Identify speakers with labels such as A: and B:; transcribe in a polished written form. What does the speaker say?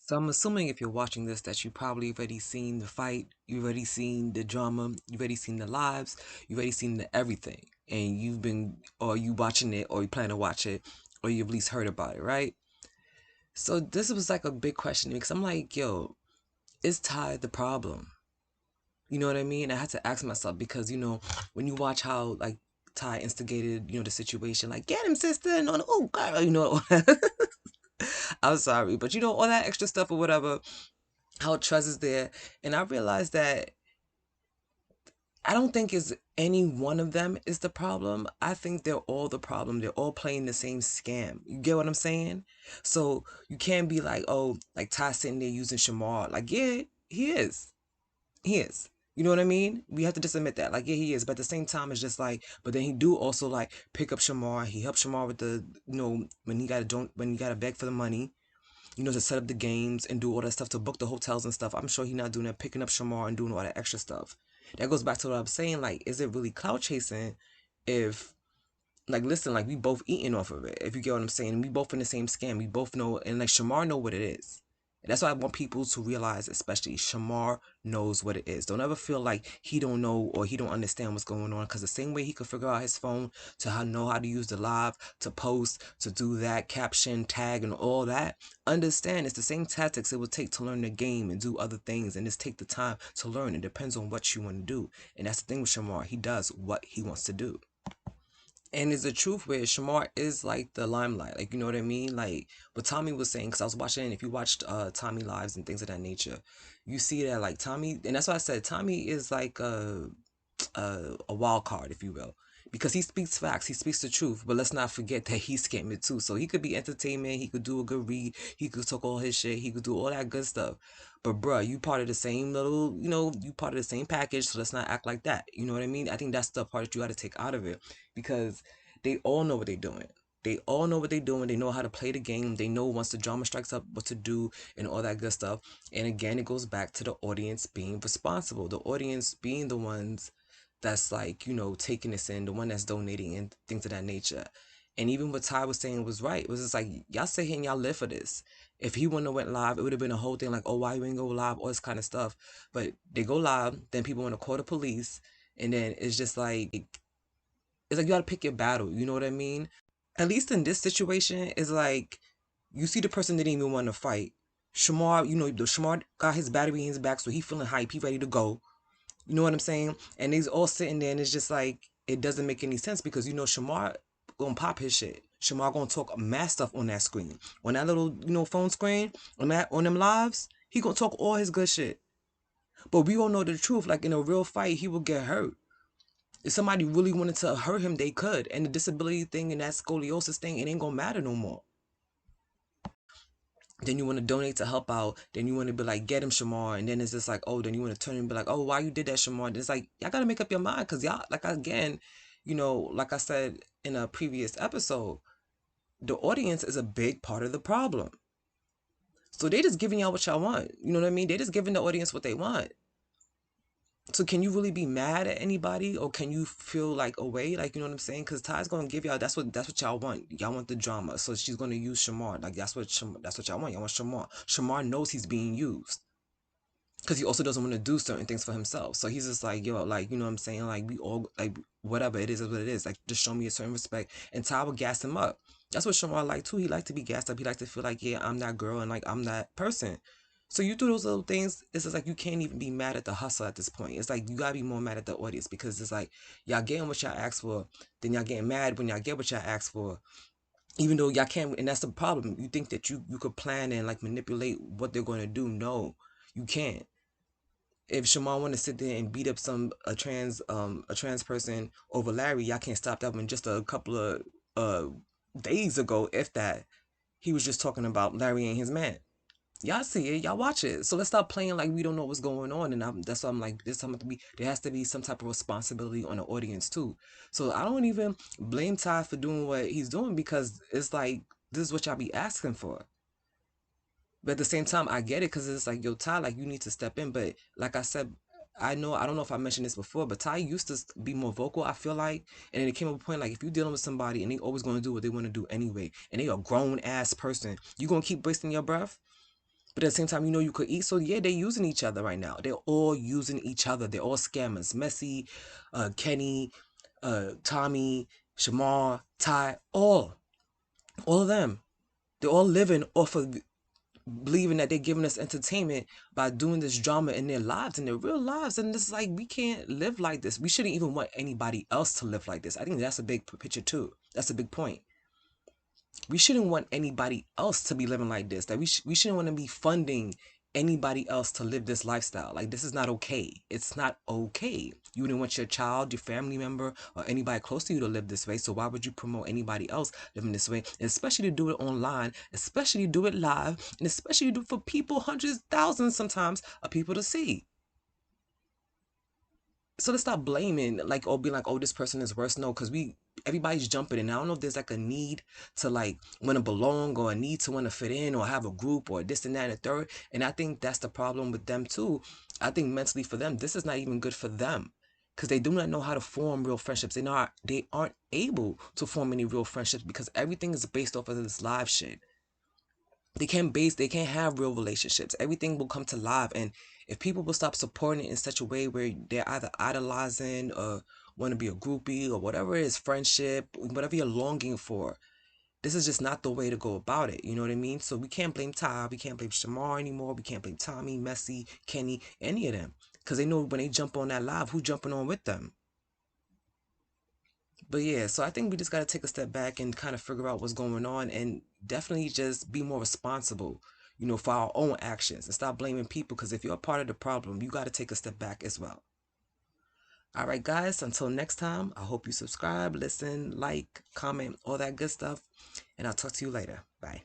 A: So I'm assuming if you're watching this that you probably already seen the fight, you already seen the drama, you already seen the lives, you already seen the everything. And you've been or you watching it or you plan to watch it or you've at least heard about it, right? So this was like a big question to me because I'm like, yo, is Ty the problem? You know what I mean? I had to ask myself because, when you watch how like Ty instigated, the situation, like, get him, sister, and all, oh girl, I'm sorry, but all that extra stuff or whatever, how Trez is there. And I realized that I don't think it's any one of them is the problem. I think they're all the problem. They're all playing the same scam. You get what I'm saying? So you can't be like, oh, like Ty sitting there using Shamar. Like, yeah, he is. He is. You know what I mean? We have to just admit that. Like, yeah, he is. But at the same time, it's just like, but then he do also like pick up Shamar. He helped Shamar with the, when he got to don't when he got to beg for the money, to set up the games and do all that stuff to book the hotels and stuff. I'm sure he's not doing that, picking up Shamar and doing all that extra stuff. That goes back to what I'm saying. Like, is it really clout chasing if, like, listen, like, we both eating off of it, if you get what I'm saying? We both in the same scam. We both know, and like, Shamar know what it is. And that's why I want people to realize, especially Shamar knows what it is. Don't ever feel like he don't know or he don't understand what's going on. Because the same way he could figure out his phone to know how to use the live, to post, to do that, caption, tag, and all that, understand it's the same tactics it would take to learn the game and do other things. And just take the time to learn. It depends on what you want to do. And that's the thing with Shamar. He does what he wants to do. And it's the truth where Shamar is like the limelight, like, you know what I mean? Like what Tommy was saying, because I was watching, if you watched Tommy lives and things of that nature, you see that like Tommy, and that's why I said Tommy is like a wild card, if you will, because he speaks facts, he speaks the truth. But let's not forget that he's scamming too. So he could be entertainment, he could do a good read, he could talk all his shit, he could do all that good stuff. But bruh, you part of the same little, you part of the same package. So let's not act like that. You know what I mean? I think that's the part that you got to take out of it because they all know what they're doing. They all know what they're doing. They know how to play the game. They know once the drama strikes up what to do and all that good stuff. And again, it goes back to the audience being responsible. The audience being the ones that's like, taking this in, the one that's donating and things of that nature. And even what Ty was saying was right. It was just like, y'all sit here and y'all live for this. If he wouldn't have went live, it would have been a whole thing like, oh, why you ain't go live, all this kind of stuff. But they go live, then people want to call the police, and then it's like you gotta pick your battle, you know what I mean? At least in this situation, it's like you see the person didn't even want to fight. Shamar, the Shamar got his battery in his back, so he feeling hype, he ready to go. You know what I'm saying? And they's all sitting there, and it's just like it doesn't make any sense because Shamar gonna pop his shit. Shamar gonna talk mad stuff on that screen, on that little phone screen, on them lives. He gonna talk all his good shit. But we all know the truth. Like in a real fight, he will get hurt. If somebody really wanted to hurt him, they could. And the disability thing and that scoliosis thing, it ain't gonna matter no more. Then you want to donate to help out. Then you want to be like, get him, Shamar. And then it's just like, oh, then you want to turn and be like, oh, why you did that, Shamar? And it's like, y'all got to make up your mind. Because y'all, like, again, like I said in a previous episode, the audience is a big part of the problem. So they just giving y'all what y'all want. You know what I mean? They just giving the audience what they want. So can you really be mad at anybody, or can you feel like away? Like, you know what I'm saying? Because Ty's gonna give y'all that's what y'all want. Y'all want the drama, so she's gonna use Shamar. Like that's what y'all want. Y'all want Shamar. Shamar knows he's being used because he also doesn't want to do certain things for himself. So he's just like, yo, like, you know what I'm saying? Like, we all, like, whatever it is what it is. Like, just show me a certain respect. And Ty will gas him up. That's what Shamar like too. He like to be gassed up. He like to feel like, yeah, I'm that girl and like I'm that person. So you do those little things, it's just like you can't even be mad at the hustle at this point. It's like you gotta be more mad at the audience because it's like y'all getting what y'all asked for, then y'all getting mad when y'all get what y'all asked for. Even though y'all can't, and that's the problem. You think that you could plan and like manipulate what they're gonna do. No, you can't. If Shamar want to sit there and beat up a trans person over Larry, y'all can't stop that one. Just a couple of days ago, if that, he was just talking about Larry and his man. Y'all see it, y'all watch it. So let's stop playing like we don't know what's going on. And that's why I'm like, there has to be some type of responsibility on the audience too. So I don't even blame Ty for doing what he's doing because it's like this is what y'all be asking for. But at the same time, I get it because it's like, yo, Ty, like you need to step in. But like I said, I don't know if I mentioned this before, but Ty used to be more vocal, I feel like. And then it came up a point like if you're dealing with somebody and they always gonna do what they want to do anyway, and they a grown ass person, you gonna keep wasting your breath? But at the same time, you know you could eat. So yeah, they're using each other right now. They're all using each other. They're all scammers. Messi, Kenny, Tommy, Shamar, Ty, all of them. They're all living off of believing that they're giving us entertainment by doing this drama in their lives, in their real lives. And it's like, we can't live like this. We shouldn't even want anybody else to live like this. I think that's a big picture too. That's a big point. We shouldn't want anybody else to be living like this. That we shouldn't want to be funding anybody else to live this lifestyle. Like, this is not okay. It's not okay. You wouldn't want your child, your family member, or anybody close to you to live this way. So why would you promote anybody else living this way? And especially to do it online, especially do it live, and especially do it for people, hundreds, thousands sometimes of people to see. So let's stop blaming, like, or being like, oh, this person is worse. No, because everybody's jumping in. I don't know if there's like a need to like want to belong, or a need to want to fit in, or have a group, or this and that and the third. And I think that's the problem with them too. I think mentally for them, this is not even good for them, because they do not know how to form real friendships. They aren't able to form any real friendships, because everything is based off of this live shit. They can't have real relationships. Everything will come to live. And if people will stop supporting it in such a way where they're either idolizing or want to be a groupie or whatever it is, friendship, whatever you're longing for, this is just not the way to go about it. You know what I mean? So we can't blame Ty, we can't blame Shamar anymore, we can't blame Tommy, Messi, Kenny, any of them, because they know when they jump on that live, who's jumping on with them. But yeah, so I think we just got to take a step back and kind of figure out what's going on, and definitely just be more responsible, for our own actions, and stop blaming people, because if you're a part of the problem, you got to take a step back as well. All right, guys, until next time, I hope you subscribe, listen, like, comment, all that good stuff, and I'll talk to you later. Bye.